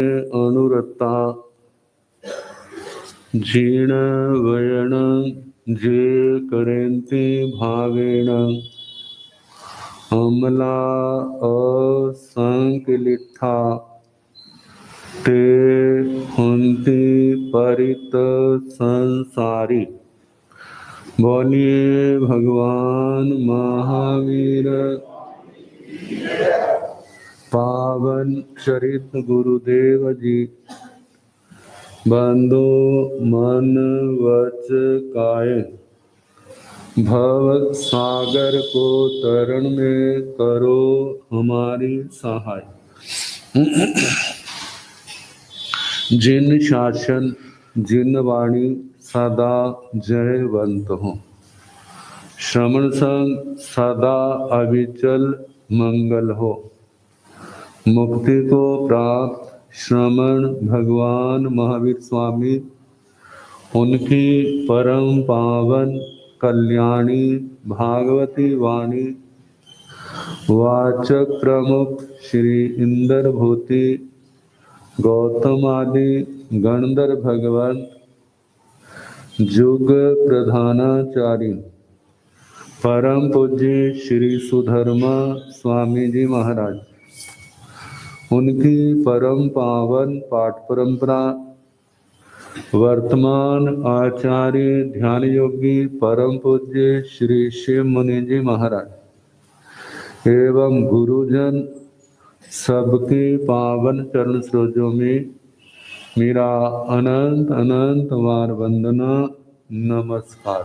अनुरता जीर्ण वयन जे करेंति भावेन अमला असंकलिठा ते हुंति परित संसारी। बोलिए भगवान महावीर पावन चरित गुरुदेव जी। बंदो मन वच काय भव सागर को तरण में करो हमारी सहाय। जिन शासन जिन वाणी सदा जयवंत हो, श्रवण संग सदा अविचल मंगल हो। मुक्ति को प्राप्त श्रमण भगवान महावीर स्वामी, उनकी परम पावन कल्याणी भागवती वाणी वाचक प्रमुख श्री इंद्र भूति गौतम आदि गणधर भगवंत जुग प्रधानाचार्य परम पूज्य श्री सुधर्मा स्वामी जी महाराज, उनकी परम पावन पाठ परंपरा वर्तमान आचार्य ध्यान योगी परम पूज्य श्री शिव मुनि जी महाराज एवं गुरुजन सबके पावन चरण सरोजों में मेरा अनंत अनंत बार वंदना नमस्कार।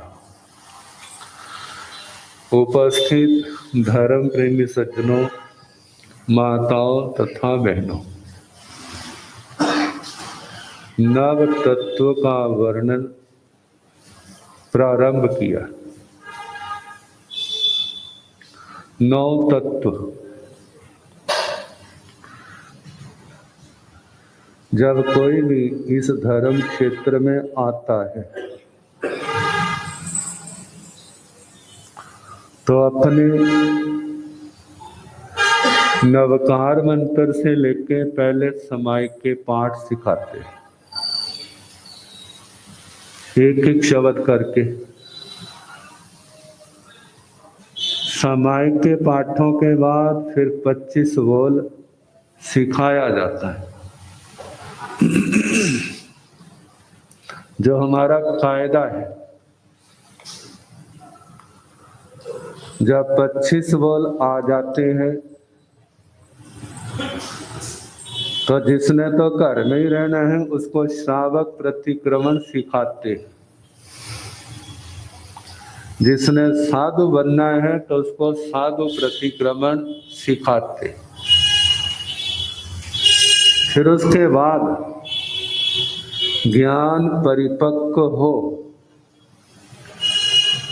उपस्थित धर्म प्रेमी सज्जनों, माताओं तथा बहनों, नव तत्व का वर्णन प्रारंभ किया। नौ तत्व जब कोई भी इस धर्म क्षेत्र में आता है तो अपने नवकार मंत्र से लेके पहले समाय के पाठ सिखाते हैं, एक एक शब्द करके। समाय के पाठों के बाद फिर 25 बोल सिखाया जाता है। जो हमारा कायदा है, जब 25 बोल आ जाते हैं तो जिसने तो घर में ही रहना है उसको श्रावक प्रतिक्रमण सिखाते हैं। जिसने साधु बनना है तो उसको साधु प्रतिक्रमण सिखाते। फिर उसके बाद ज्ञान परिपक्व हो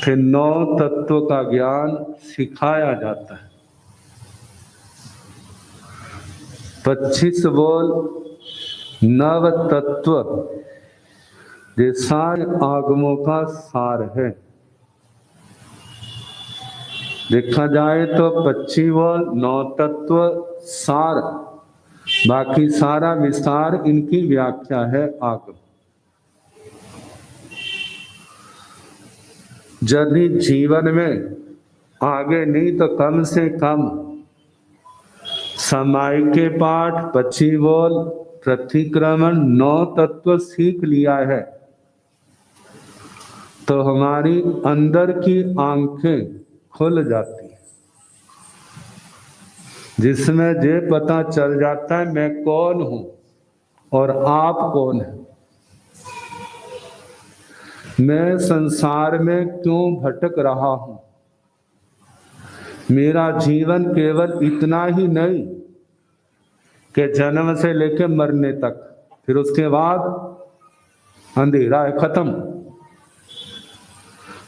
फिर 9 तत्व का ज्ञान सिखाया जाता है। 25 बोल नव तत्व ये सारे आगमों का सार है। देखा जाए तो 25 बोल 9 तत्व सार, बाकी सारा विस्तार इनकी व्याख्या है आगम। यदि जीवन में आगे नहीं तो कम से कम समाय के पाठ 25 बोल प्रतिक्रमण 9 तत्व सीख लिया है तो हमारी अंदर की आंखें खुल जाती है, जिसमें ये पता चल जाता है मैं कौन हूं और आप कौन हैं। मैं संसार में क्यों भटक रहा हूं। मेरा जीवन केवल इतना ही नहीं कि जन्म से लेकर मरने तक, फिर उसके बाद अंधेरा है, खत्म।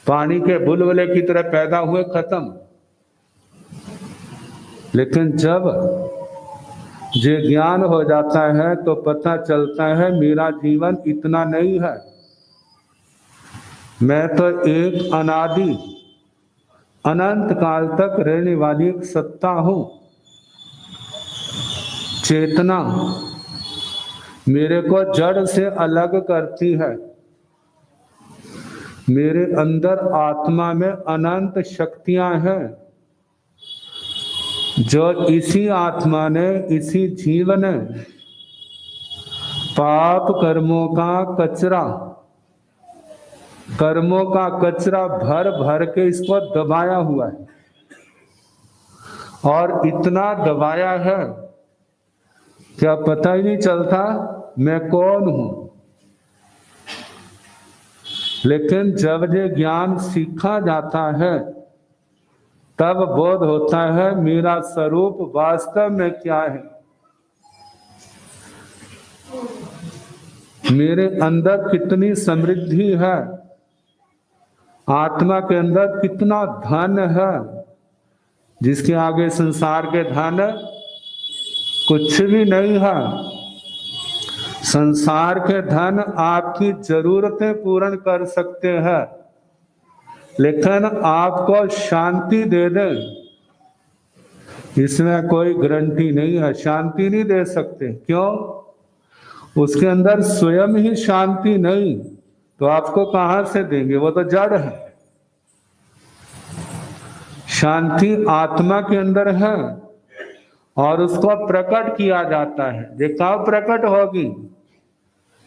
पानी के बुलबुले की तरह पैदा हुए, खत्म। लेकिन जब ये ज्ञान हो जाता है तो पता चलता है मेरा जीवन इतना नहीं है। मैं तो एक अनादि अनंत काल तक रहने वाली एक सत्ता हूं, चेतना। मेरे को जड़ से अलग करती है। मेरे अंदर आत्मा में अनंत शक्तियां हैं, जो इसी आत्मा ने, इसी जीवन ने पाप कर्मों का कचरा भर भर के इसको दबाया हुआ है, और इतना दबाया है क्या पता ही नहीं चलता मैं कौन हूं। लेकिन जब ये ज्ञान सीखा जाता है तब बोध होता है मेरा स्वरूप वास्तव में क्या है। मेरे अंदर कितनी समृद्धि है, आत्मा के अंदर कितना धन है, जिसके आगे संसार के धन कुछ भी नहीं है। संसार के धन आपकी जरूरतें पूर्ण कर सकते हैं, लेकिन आपको शांति दे दे इसमें कोई गारंटी नहीं है। शांति नहीं दे सकते, क्यों? उसके अंदर स्वयं ही शांति नहीं, तो आपको कहां से देंगे? वो तो जड़ है। शांति आत्मा के अंदर है और उसको प्रकट किया जाता है। ये कब प्रकट होगी?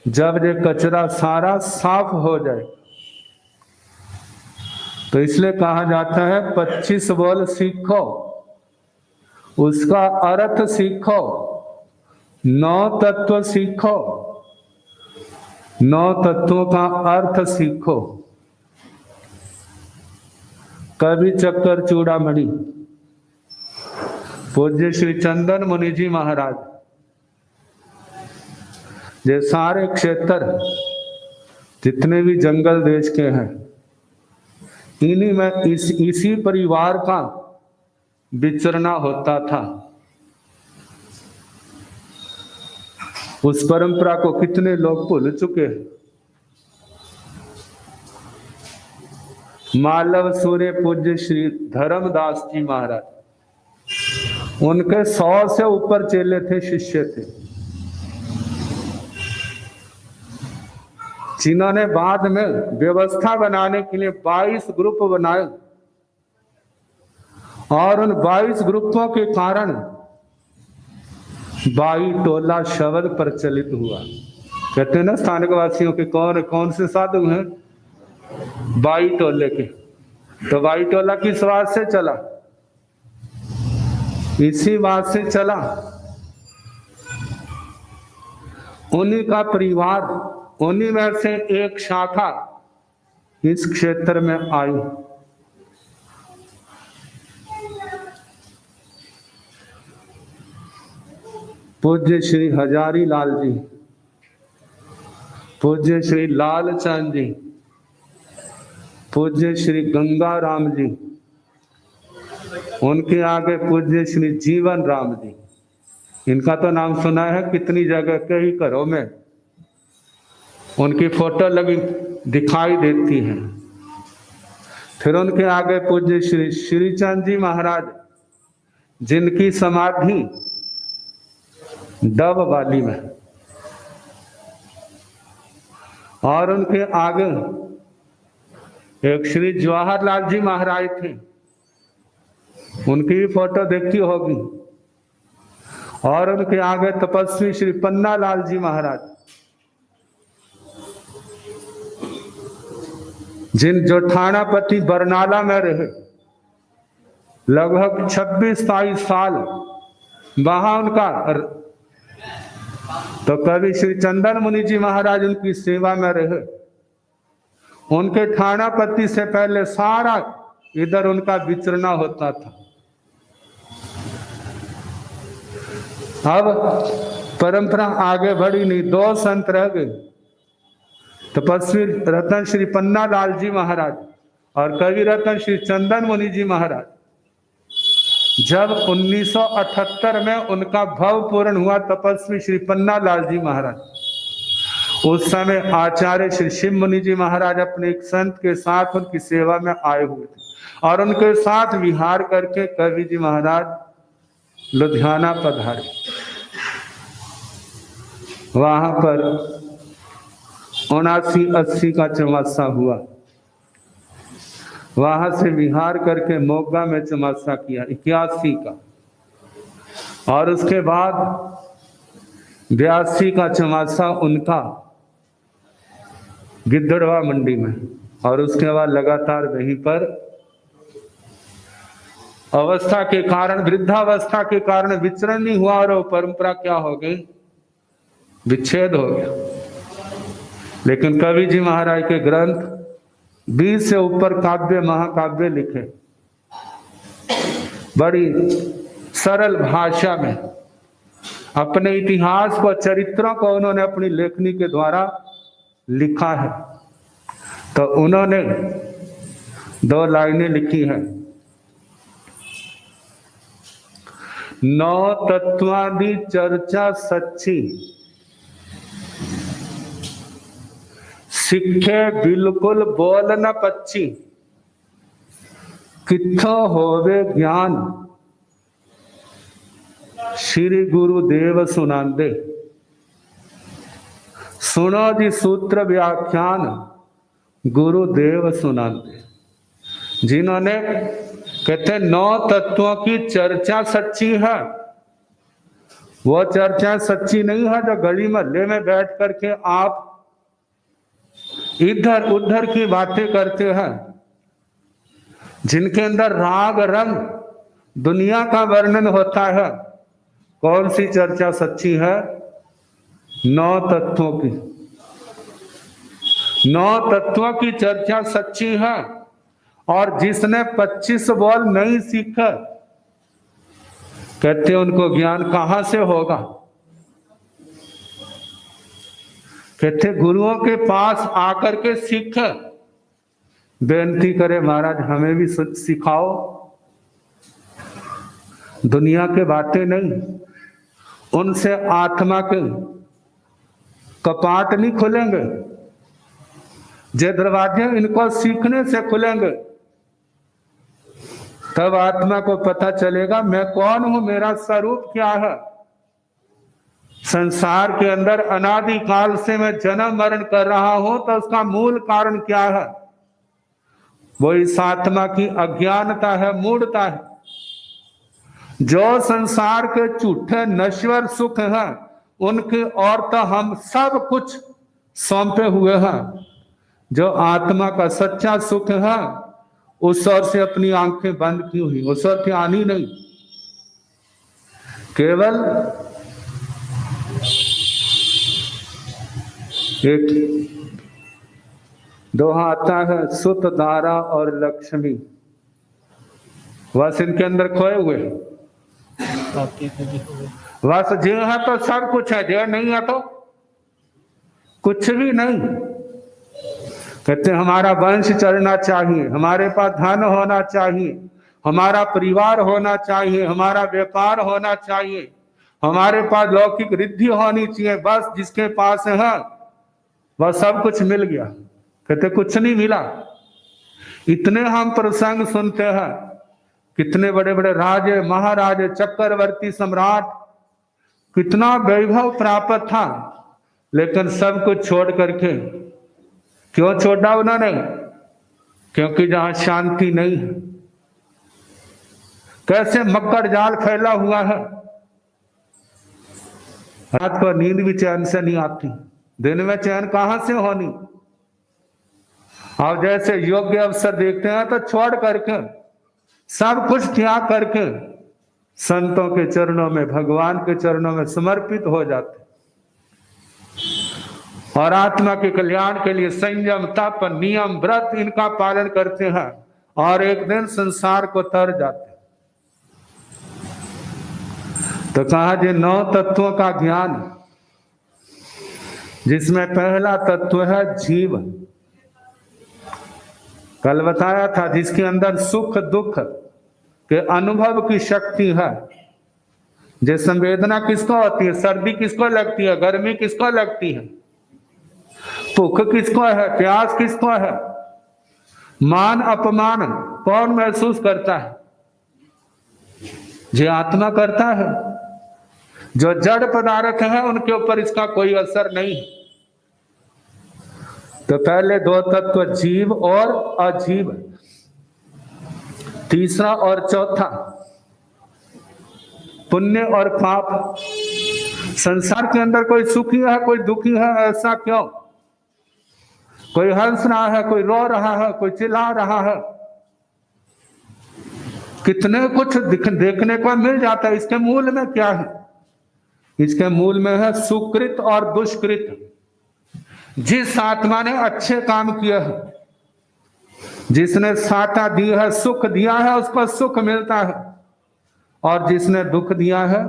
जब ये कचरा सारा साफ हो जाए। तो इसलिए कहा जाता है 25 बोल सीखो, उसका अर्थ सीखो, 9 तत्व सीखो, 9 तत्वों का अर्थ सीखो। कवि चक्कर चूड़ामणि पूज्य श्री चंदन मुनि जी महाराज, ये सारे क्षेत्र जितने भी जंगल देश के हैं, इन्हीं में इसी परिवार का विचरना होता था। उस परंपरा को कितने लोग भूल चुके हैं। मालव सूर्य पूज्य श्री धर्मदास जी महाराज, उनके 100 से ऊपर चेले थे, शिष्य थे, जिन्होंने बाद में व्यवस्था बनाने के लिए 22 ग्रुप बनाए, और उन 22 ग्रुपों के कारण 22 टोला शब्द प्रचलित हुआ। कहते हैं ना स्थानिक वासियों के कौन कौन से साधु हैं? 22 टोले के। तो 22 टोला किस बात से चला? इसी बात से चला। उन्हीं का परिवार, उन्हीं में से एक शाखा इस क्षेत्र में आई। पूज्य श्री हजारी लाल जी, पूज्य श्री लालचंद जी, पूज्य श्री गंगाराम जी, उनके आगे पूज्य श्री जीवन राम जी। इनका तो नाम सुना है कितनी जगह के ही घरों में उनकी फोटो लगी दिखाई देती है। फिर उनके आगे पूज्य श्री श्रीचंद जी महाराज, जिनकी समाधि डब वाली में, और उनके आगे एक श्री जवाहरलाल जी महाराज थे, उनकी भी फोटो देखी होगी। और उनके आगे तपस्वी श्री पन्ना लाल जी महाराज, जो थानापति बरनाला में रहे, लगभग 26-27 साल वहां उनका। तो कवि श्री चंदन मुनि जी महाराज उनकी सेवा में रहे। उनके थानापति से पहले सारा इधर उनका विचरना होता था। अब परंपरा आगे बढ़ी नहीं, 2 संत रह गए, तपस्वी रतन श्री पन्ना लाल जी महाराज और कवि रतन श्री चंदन मुनि जी महाराज। जब 1978 में उनका भव पूर्ण हुआ, तपस्वी श्री पन्ना लाल जी महाराज, उस समय आचार्य श्री शिव मुनि जी महाराज अपने एक संत के साथ उनकी सेवा में आए हुए थे, और उनके साथ विहार करके कवि जी महाराज लुधियाना पधारे। वहां पर 79-80 का चौमासा हुआ। वहां से विहार करके मोगा में चौमासा किया 81 का, और उसके बाद 82 का चौमासा उनका गिद्धड़वा मंडी में, और उसके बाद लगातार वहीं पर अवस्था के कारण, वृद्धावस्था के कारण विचरण नहीं हुआ, और वो परंपरा क्या हो गई, विच्छेद हो गया। लेकिन कवि जी महाराज के ग्रंथ 20 से ऊपर काव्य महाकाव्य लिखे, बड़ी सरल भाषा में अपने इतिहास को, चरित्रों को उन्होंने अपनी लेखनी के द्वारा लिखा है। तो उन्होंने 2 लाइनें लिखी हैं। 9 तत्वादि चर्चा सच्ची, सिखे बिल्कुल बोल न पच्ची, कित्थो होवे ज्ञान श्री गुरुदेव सुनांदे। सुनो जी सूत्र व्याख्यान गुरुदेव सुनांदे। जिन्होंने कहते 9 तत्वों की चर्चा सच्ची है, वो चर्चा सच्ची नहीं है जो गली मोहल्ले में बैठ करके आप इधर उधर की बातें करते हैं, जिनके अंदर राग रंग दुनिया का वर्णन होता है। कौन सी चर्चा सच्ची है? 9 तत्वों की। 9 तत्वों की चर्चा सच्ची है। और जिसने 25 बोल नहीं सीखा, कहते उनको ज्ञान कहां से होगा? कहते गुरुओं के पास आकर के सीख। बेनती करे महाराज हमें भी सिखाओ, दुनिया के बातें नहीं, उनसे आत्मा के कपाट नहीं खुलेंगे। जे दरवाजे इनको सीखने से खुलेंगे, तब आत्मा को पता चलेगा मैं कौन हूं, मेरा स्वरूप क्या है। संसार के अंदर अनादि काल से मैं जन्म मरण कर रहा हूं, तो उसका मूल कारण क्या है? वो इस आत्मा की अज्ञानता है, मूढ़ता है। जो संसार के झूठे नश्वर सुख हैं, उनकी ओर तो हम सब कुछ सौंपे हुए हैं। जो आत्मा का सच्चा सुख है, उस ओर से अपनी आंखें बंद की हुई, उस ओर की आनी नहीं। केवल एक दोहा आता है, सुत दारा और लक्ष्मी, बस इनके अंदर खोए हुए। बस जो है तो सब कुछ है, जो नहीं है तो कुछ भी नहीं। कहते हमारा वंश चलना चाहिए, हमारे पास धन होना चाहिए, हमारा परिवार होना चाहिए, हमारा व्यापार होना चाहिए, हमारे पास लौकिक रिद्धि होनी चाहिए। बस जिसके पास है वह सब कुछ मिल गया। कहते कुछ नहीं मिला। इतने हम प्रसंग सुनते हैं, कितने बड़े बड़े राजे महाराजे चक्रवर्ती सम्राट, कितना वैभव प्राप्त था, लेकिन सब कुछ छोड़ करके क्यों छोड़ा उन्होंने? क्योंकि जहां शांति नहीं है। कैसे मक्कड़ जाल फैला हुआ है, रात को नींद भी चैन से नहीं आती, दिन में चैन कहां से होनी। और जैसे योग्य अवसर देखते हैं तो छोड़ करके, सब कुछ त्याग करके संतों के चरणों में, भगवान के चरणों में समर्पित हो जाते, और आत्मा के कल्याण के लिए संयम, तप, नियम, व्रत इनका पालन करते हैं, और एक दिन संसार को तर जाते। तो कहा जे 9 तत्वों का ज्ञान, जिसमें पहला तत्व है जीव। कल बताया था, जिसके अंदर सुख दुख के अनुभव की शक्ति है। जो संवेदना किसको होती है? सर्दी किसको लगती है? गर्मी किसको लगती है? भूख किसको है? प्यास किसको है? मान अपमान कौन महसूस करता है? जो आत्मा करता है। जो जड़ पदार्थ है उनके ऊपर इसका कोई असर नहीं है। तो पहले दो तत्व जीव और अजीव, तीसरा और चौथा पुण्य और पाप। संसार के अंदर कोई सुखी है कोई दुखी है, ऐसा क्यों? कोई हंस रहा है, कोई रो रहा है, कोई चिल्ला रहा है, कितने कुछ देखने को मिल जाता है। इसके मूल में क्या है? इसके मूल में है सुकृत और दुष्कृत। जिस आत्मा ने अच्छे काम किए हैं, जिसने साता दी है, सुख दिया है, उसको सुख मिलता है, और जिसने दुख दिया है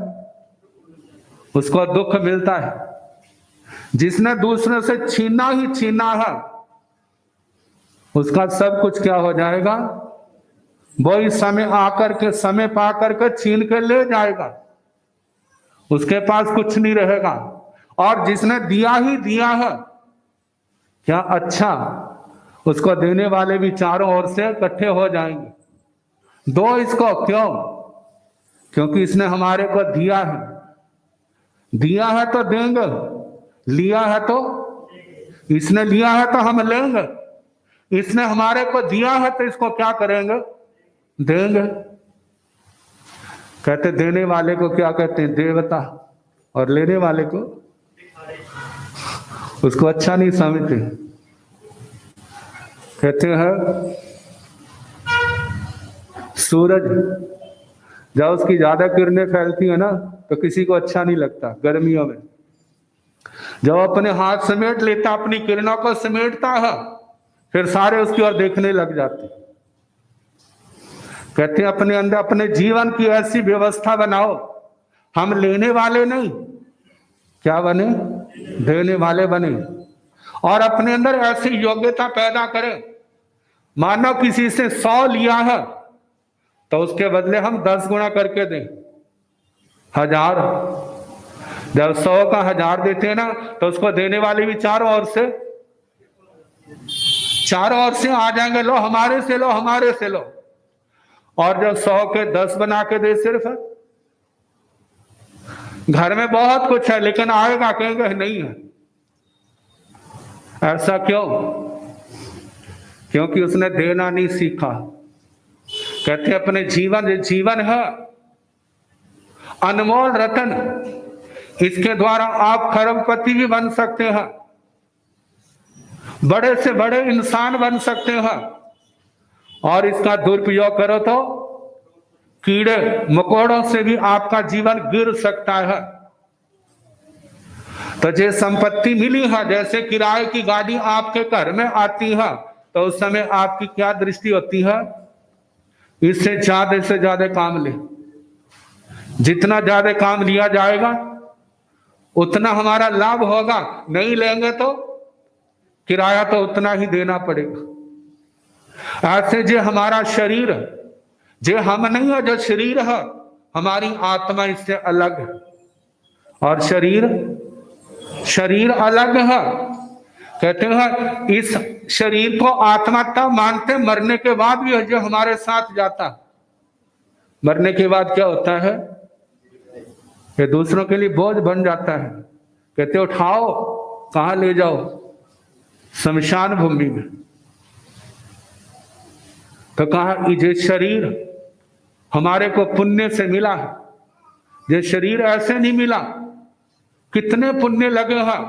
उसको दुख मिलता है। जिसने दूसरे से छीना ही छीना है, उसका सब कुछ क्या हो जाएगा? वही समय आकर के, समय पा करके छीन के ले जाएगा, उसके पास कुछ नहीं रहेगा। और जिसने दिया ही दिया है, क्या अच्छा, उसको देने वाले भी चारों ओर से इकट्ठे हो जाएंगे। दो इसको, क्यों? क्योंकि इसने हमारे को दिया है। दिया है तो देंगे, लिया है तो, इसने लिया है तो हम लेंगे, इसने हमारे को दिया है तो इसको क्या करेंगे? देंगे। कहते देने वाले को क्या कहते हैं? देवता। और लेने वाले को, उसको अच्छा नहीं समझते, कहते हैं सूरज। जब उसकी ज्यादा किरणें फैलती है ना, तो किसी को अच्छा नहीं लगता। गर्मियों में जब अपने हाथ समेट लेता, अपनी किरणों को समेटता है, फिर सारे उसकी ओर देखने लग जाते। कहते हैं अपने अंदर, अपने जीवन की ऐसी व्यवस्था बनाओ, हम लेने वाले नहीं, क्या बने? देने वाले बने। और अपने अंदर ऐसी योग्यता पैदा करें, मानो किसी से 100 लिया है तो उसके बदले हम 10 गुना करके दें, 1000। जब 100 का 1000 देते हैं ना, तो उसको देने वाले भी चारों ओर से आ जाएंगे, लो हमारे से लो, हमारे से लो। और जब 100 के 10 बना के दे, सिर्फ घर में बहुत कुछ है लेकिन आएगा, कहेंगे नहीं है। ऐसा क्यों? क्योंकि उसने देना नहीं सीखा। कहते अपने जीवन है अनमोल रतन, इसके द्वारा आप खरबपति भी बन सकते हैं, बड़े से बड़े इंसान बन सकते हैं। और इसका दुरुपयोग करो तो कीड़े मकोड़ों से भी आपका जीवन गिर सकता है। तो जो संपत्ति मिली है, जैसे किराए की गाड़ी आपके घर में आती है, तो उस समय आपकी क्या दृष्टि होती है? इससे ज्यादा से ज्यादा काम ले। जितना ज्यादा काम लिया जाएगा उतना हमारा लाभ होगा। नहीं लेंगे तो किराया तो उतना ही देना पड़ेगा। ऐसे जो हमारा शरीर, जो हम नहीं है, जो शरीर है, हमारी आत्मा इससे अलग है। और शरीर अलग है। कहते हैं इस शरीर को आत्मा तब मानते मरने के बाद भी है, जो हमारे साथ जाता। मरने के बाद क्या होता है? ये दूसरों के लिए बोझ बन जाता है। कहते उठाओ, कहां ले जाओ? शमशान भूमि में। तो कहा ये शरीर हमारे को पुण्य से मिला है, ये शरीर ऐसे नहीं मिला। कितने पुण्य लगे हैं,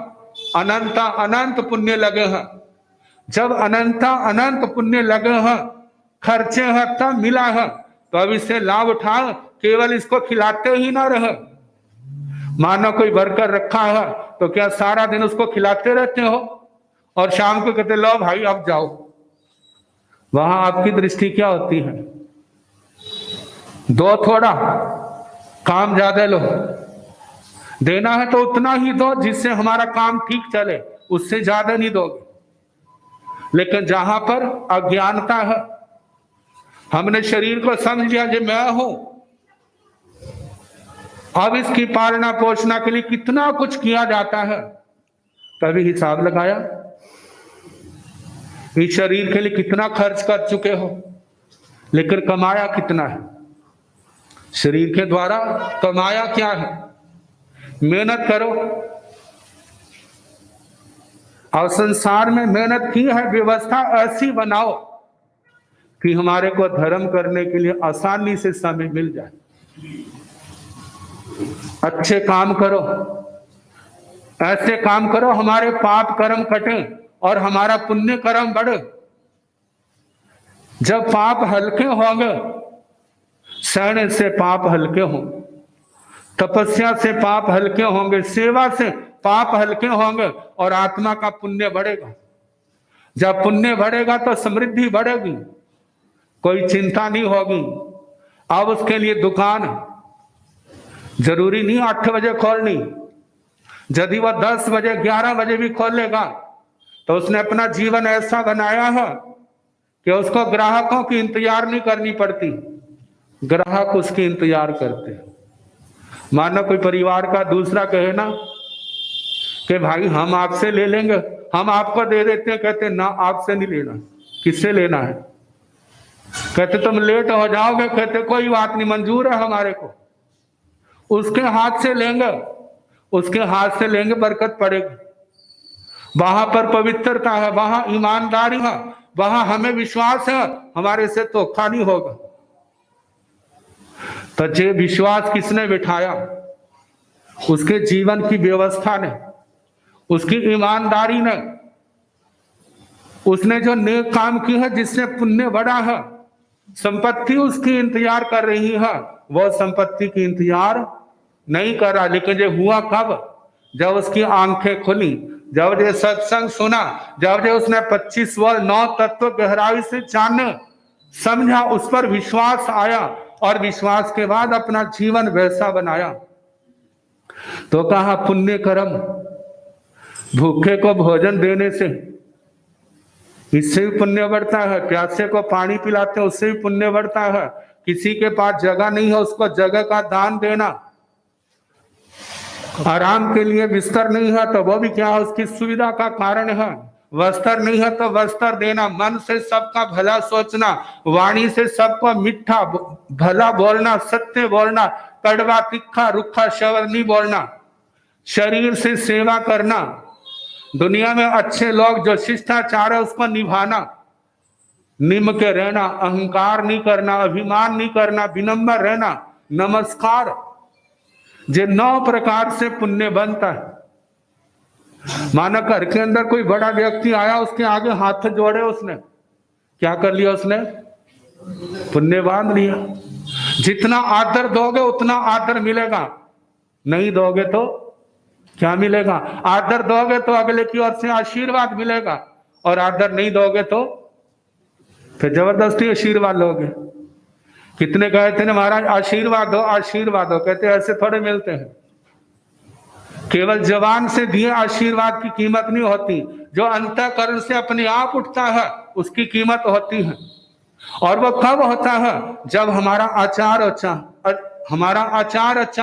अनंत पुण्य लगे हैं। जब अनंत पुण्य लगे हैं, खर्चे हैं, तब मिला है। तो अब इससे लाभ उठाओ, केवल इसको खिलाते ही ना रहे। मानो कोई वर्कर रखा है तो क्या सारा दिन उसको खिलाते रहते हो और शाम को कहते लो भाई अब जाओ? वहां आपकी दृष्टि क्या होती है? दो थोड़ा, काम ज्यादा लो। देना है तो उतना ही दो जिससे हमारा काम ठीक चले, उससे ज्यादा नहीं दोगे। लेकिन जहां पर अज्ञानता है, हमने शरीर को समझ लिया जो मैं हूं, अब इसकी पालना पोषणा के लिए कितना कुछ किया जाता है। कभी हिसाब लगाया इस शरीर के लिए कितना खर्च कर चुके हो, लेकिन कमाया कितना है? शरीर के द्वारा कमाया क्या है? मेहनत करो। और संसार में मेहनत की है, व्यवस्था ऐसी बनाओ कि हमारे को धर्म करने के लिए आसानी से समय मिल जाए। अच्छे काम करो, ऐसे काम करो हमारे पाप कर्म कटे और हमारा पुण्य कर्म बढ़े। जब पाप हल्के होंगे, सहने से पाप हल्के हों, तपस्या से पाप हल्के होंगे, सेवा से पाप हल्के होंगे और आत्मा का पुण्य बढ़ेगा। जब पुण्य बढ़ेगा तो समृद्धि बढ़ेगी, कोई चिंता नहीं होगी। अब उसके लिए दुकान जरूरी नहीं 8 बजे खोलनी। यदि वह 10 बजे 11 बजे भी खोलेगा तो उसने अपना जीवन ऐसा बनाया है कि उसको ग्राहकों की इंतजार नहीं करनी पड़ती, ग्राहक उसकी इंतजार करते। मानो कोई परिवार का दूसरा कहे ना कि भाई हम आपसे ले लेंगे, हम आपको दे देते हैं, कहते ना आपसे नहीं लेना। किससे लेना है? कहते तुम लेट हो जाओगे, कहते कोई बात नहीं, मंजूर है हमारे को। उसके हाथ से लेंगे, उसके हाथ से लेंगे, बरकत पड़ेगी। वहां पर पवित्रता है, वहां ईमानदारी है, वहां हमें विश्वास है हमारे से धोखा नहीं होगा। तो जे विश्वास किसने बिठाया? उसके जीवन की व्यवस्था ने, उसकी ईमानदारी ने, उसने जो नेक काम की है, जिसने पुण्य बढ़ा है, संपत्ति उसकी इंतजार कर रही है, वो संपत्ति की इंतजार नहीं कर रहा। लेकिन ये हुआ कब? जब उसकी आंखें खुली, जब ये सत्संग सुना, जब ये उसने 25 वर्ष 9 तत्व गहराई से जाने समझा, उस पर विश्वास आया और विश्वास के बाद अपना जीवन वैसा बनाया। तो कहा पुण्य कर्म, भूखे को भोजन देने से इससे भी पुण्य बढ़ता है, प्यासे को पानी पिलाते हैं उससे भी पुण्य बढ़ता है, किसी के पास जगह नहीं है उसको जगह का दान देना, आराम के लिए बिस्तर नहीं है तो वो भी क्या है, उसकी सुविधा का कारण है, वस्त्र नहीं है तो वस्त्र देना, मन से सबका भला सोचना, वाणी से सबको मीठा भला बोलना, सत्य बोलना, कड़वा तीखा रुखा शब्द नहीं बोलना, शरीर से सेवा करना, दुनिया में अच्छे लोग जो शिष्टाचार है उसको निभाना, निम के रहना, अहंकार नहीं करना, अभिमान नहीं करना, विनम्र रहना, नमस्कार। ये 9 प्रकार से पुण्य बनता है। माना घर के अंदर कोई बड़ा व्यक्ति आया, उसके आगे हाथ जोड़े, उसने क्या कर लिया? उसने पुण्य बांध लिया। जितना आदर दोगे उतना आदर मिलेगा, नहीं दोगे तो क्या मिलेगा? आदर दोगे तो अगले की ओर से आशीर्वाद मिलेगा, और आदर नहीं दोगे तो फिर जबरदस्ती आशीर्वाद लोगे। कितने कहते हैं महाराज आशीर्वाद दो, आशीर्वाद दो, कहते ऐसे थोड़े मिलते हैं। केवल जवान से दिए आशीर्वाद की कीमत नहीं होती, जो अंतःकरण से अपने आप उठता है उसकी कीमत होती है। और वो कब होता है? जब हमारा आचार अच्छा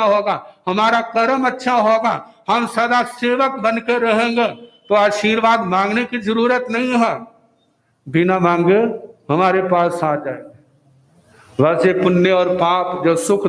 होगा, हमारा कर्म अच्छा होगा, हम सदा सेवक बन के रहेंगे तो आशीर्वाद मांगने की जरूरत नहीं है, बिना मांगे हमारे पास आ जाए। वैसे पुण्य और पाप जो सुख